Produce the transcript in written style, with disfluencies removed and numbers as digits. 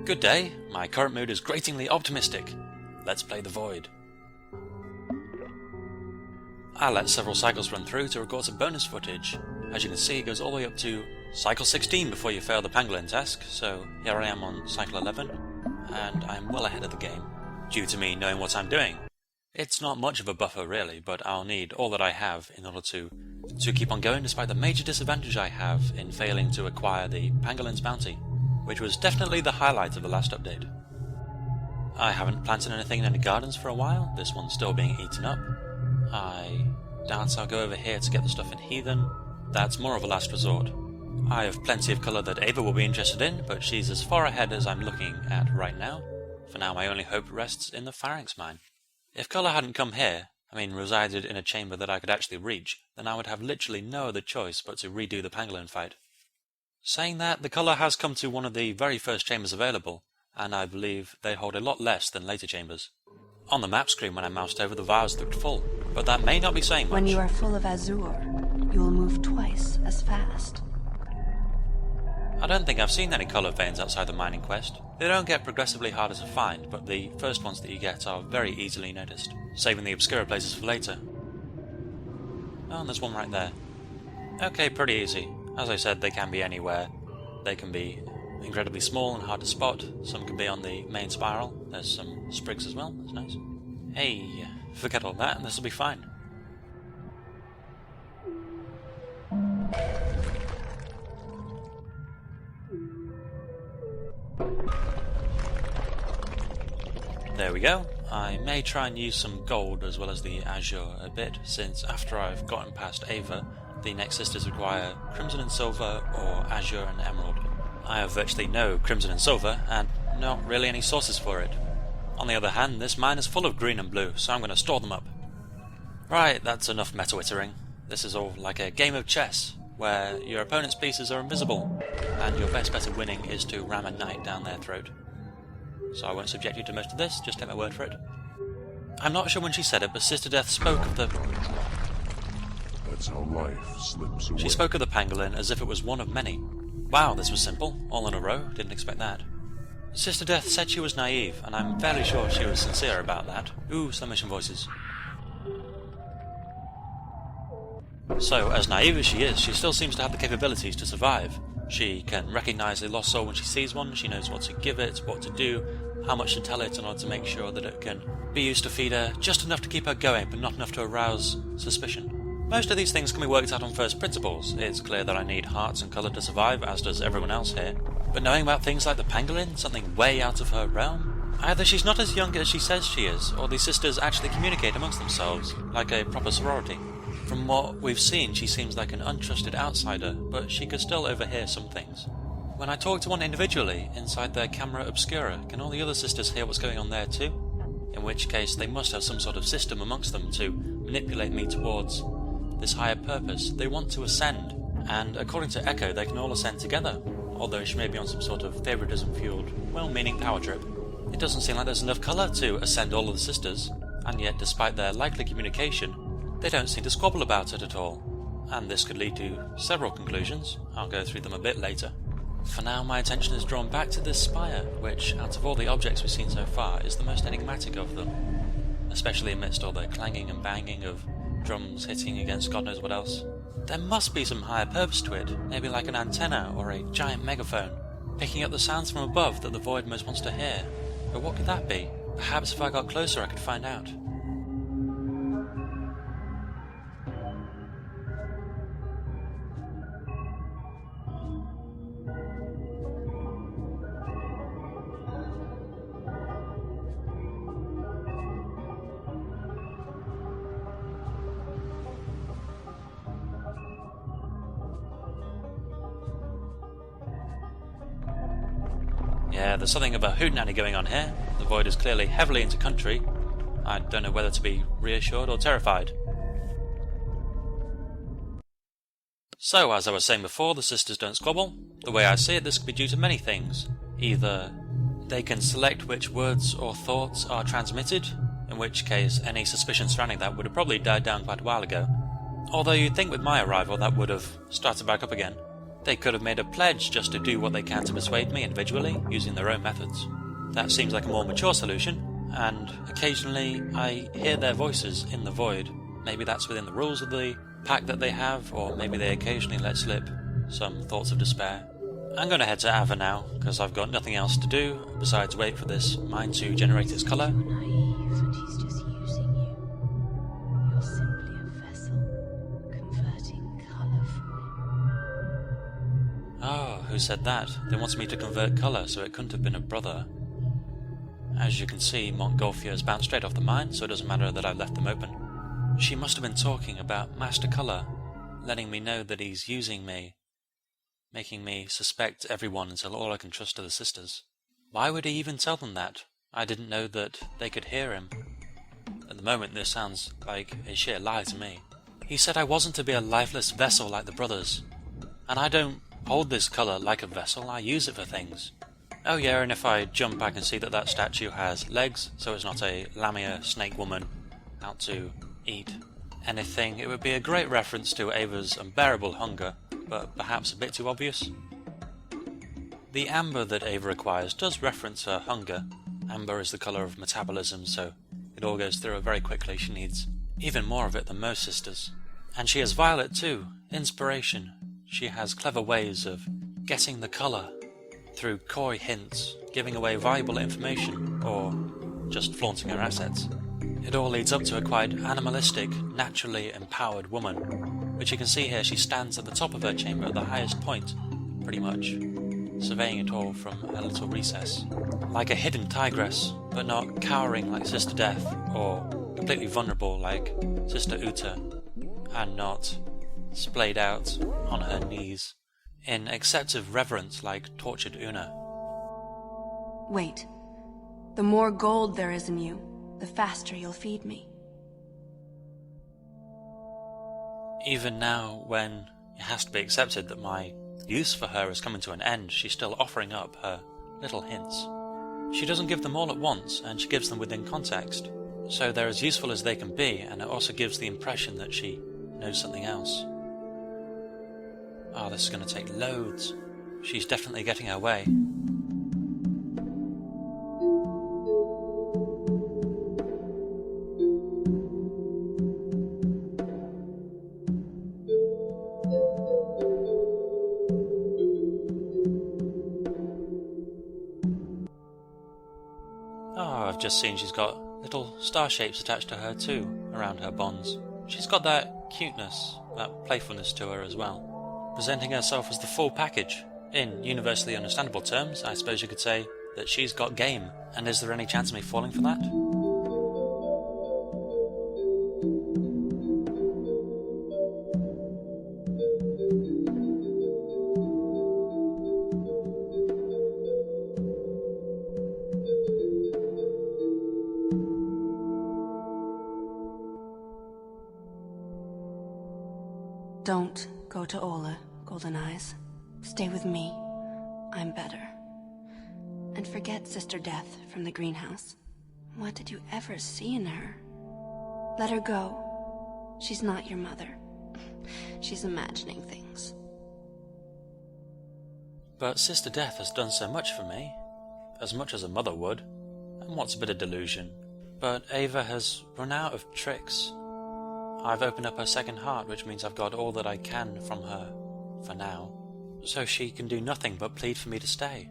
Good day, my current mood is gratingly optimistic. Let's play the Void. I let several cycles run through to record some bonus footage. As you can see, it goes all the way up to cycle 16 before you fail the Pangolin task, so here I am on cycle 11, and I'm well ahead of the game, due to me knowing what I'm doing. It's not much of a buffer really, but I'll need all that I have in order to keep on going despite the major disadvantage I have in failing to acquire the Pangolin's bounty, which was definitely the highlight of the last update. I haven't planted anything in any gardens for a while, this one's still being eaten up. I doubt I'll go over here to get the stuff in Heathen. That's more of a last resort. I have plenty of colour that Ava will be interested in, but she's as far ahead as I'm looking at right now. For now my only hope rests in the Pharynx mine. If colour hadn't come here, resided in a chamber that I could actually reach, then I would have literally no other choice but to redo the Pangolin fight. Saying that, the colour has come to one of the very first chambers available, and I believe they hold a lot less than later chambers. On the map screen when I moused over, the vials looked full, but that may not be saying much. When you are full of azure, you will move twice as fast. I don't think I've seen any colour veins outside the mining quest. They don't get progressively harder to find, but the first ones that you get are very easily noticed, saving the obscure places for later. Oh, and there's one right there. Okay, pretty easy. As I said, they can be anywhere. They can be incredibly small and hard to spot. Some can be on the main spiral. There's some sprigs as well, that's nice. Hey, forget all that and this will be fine. There we go. I may try and use some gold as well as the azure a bit, since after I've gotten past Ava, the next sisters require crimson and silver or azure and emerald. I have virtually no crimson and silver, and not really any sources for it. On the other hand, this mine is full of green and blue, so I'm going to store them up. Right, that's enough meta-wittering. This is all like a game of chess, where your opponent's pieces are invisible, and your best bet of winning is to ram a knight down their throat. So I won't subject you to most of this, just take my word for it. I'm not sure when she said it, but Sister Death spoke of the... That's how life slips away. She spoke of the Pangolin as if it was one of many. Wow, this was simple, all in a row, didn't expect that. Sister Death said she was naive, and I'm fairly sure she was sincere about that. Ooh, slow motion voices. So, as naive as she is, she still seems to have the capabilities to survive. She can recognise a lost soul when she sees one, she knows what to give it, what to do, how much to tell it in order to make sure that it can be used to feed her, just enough to keep her going, but not enough to arouse suspicion. Most of these things can be worked out on first principles. It's clear that I need hearts and colour to survive, as does everyone else here. But knowing about things like the Pangolin, something way out of her realm, either she's not as young as she says she is, or these sisters actually communicate amongst themselves, like a proper sorority. From what we've seen, she seems like an untrusted outsider, but she could still overhear some things. When I talk to one individually, inside their camera obscura, can all the other sisters hear what's going on there too? In which case, they must have some sort of system amongst them to manipulate me towards this higher purpose. They want to ascend, and according to Echo, they can all ascend together, although she may be on some sort of favouritism-fueled, well-meaning power trip. It doesn't seem like there's enough colour to ascend all of the sisters, and yet despite their likely communication, they don't seem to squabble about it at all, and this could lead to several conclusions. I'll go through them a bit later. For now, my attention is drawn back to this spire, which, out of all the objects we've seen so far, is the most enigmatic of them, especially amidst all the clanging and banging of drums hitting against God knows what else. There must be some higher purpose to it, maybe like an antenna or a giant megaphone, picking up the sounds from above that the Void most wants to hear. But what could that be? Perhaps if I got closer I could find out. Yeah, there's something of a Hootenanny going on here. The Void is clearly heavily into country. I don't know whether to be reassured or terrified. So, as I was saying before, the sisters don't squabble. The way I see it, this could be due to many things. Either they can select which words or thoughts are transmitted, in which case any suspicion surrounding that would have probably died down quite a while ago. Although you'd think with my arrival that would have started back up again. They could have made a pledge just to do what they can to persuade me individually, using their own methods. That seems like a more mature solution, and occasionally I hear their voices in the void. Maybe that's within the rules of the pact that they have, or maybe they occasionally let slip some thoughts of despair. I'm going to head to Ava now, because I've got nothing else to do besides wait for this mine to generate its colour. You're naive and he's just using you. You're simply a vessel, converting colour for him. Oh, who said that? They wanted me to convert colour, so it couldn't have been a brother. As you can see, Montgolfier has bounced straight off the mine, so it doesn't matter that I've left them open. She must have been talking about Master Colour, letting me know that he's using me, making me suspect everyone until all I can trust are the sisters. Why would he even tell them that? I didn't know that they could hear him. At the moment, this sounds like a sheer lie to me. He said I wasn't to be a lifeless vessel like the brothers, and I don't hold this colour like a vessel, I use it for things. Oh yeah, and if I jump I can see that that statue has legs, so it's not a Lamia snake woman out to eat anything. It would be a great reference to Ava's unbearable hunger, but perhaps a bit too obvious. The amber that Ava requires does reference her hunger. Amber is the colour of metabolism, so it all goes through her very quickly. She needs even more of it than most sisters. And she has violet too, inspiration. She has clever ways of getting the colour through coy hints, giving away valuable information, or just flaunting her assets. It all leads up to a quite animalistic, naturally empowered woman, which you can see here. She stands at the top of her chamber at the highest point, pretty much, surveying it all from a little recess. Like a hidden tigress, but not cowering like Sister Death, or completely vulnerable like Sister Uta, and not splayed out on her knees in acceptive reverence like tortured Una. Wait. The more gold there is in you, the faster you'll feed me. Even now, when it has to be accepted that my use for her is coming to an end, she's still offering up her little hints. She doesn't give them all at once, and she gives them within context, so they're as useful as they can be, and it also gives the impression that she knows something else. Oh, this is going to take loads. She's definitely getting her way. Oh, I've just seen she's got little star shapes attached to her too, around her bonds. She's got that cuteness, that playfulness to her as well. Presenting herself as the full package. In universally understandable terms, I suppose you could say that she's got game. And is there any chance of me falling for that? Don't go to Ola, Golden Eyes. Stay with me. I'm better. And forget Sister Death from the greenhouse. What did you ever see in her? Let her go. She's not your mother. She's imagining things. But Sister Death has done so much for me. As much as a mother would. And what's a bit of delusion? But Ava has run out of tricks. I've opened up her second heart, which means I've got all that I can from her, for now. So she can do nothing but plead for me to stay.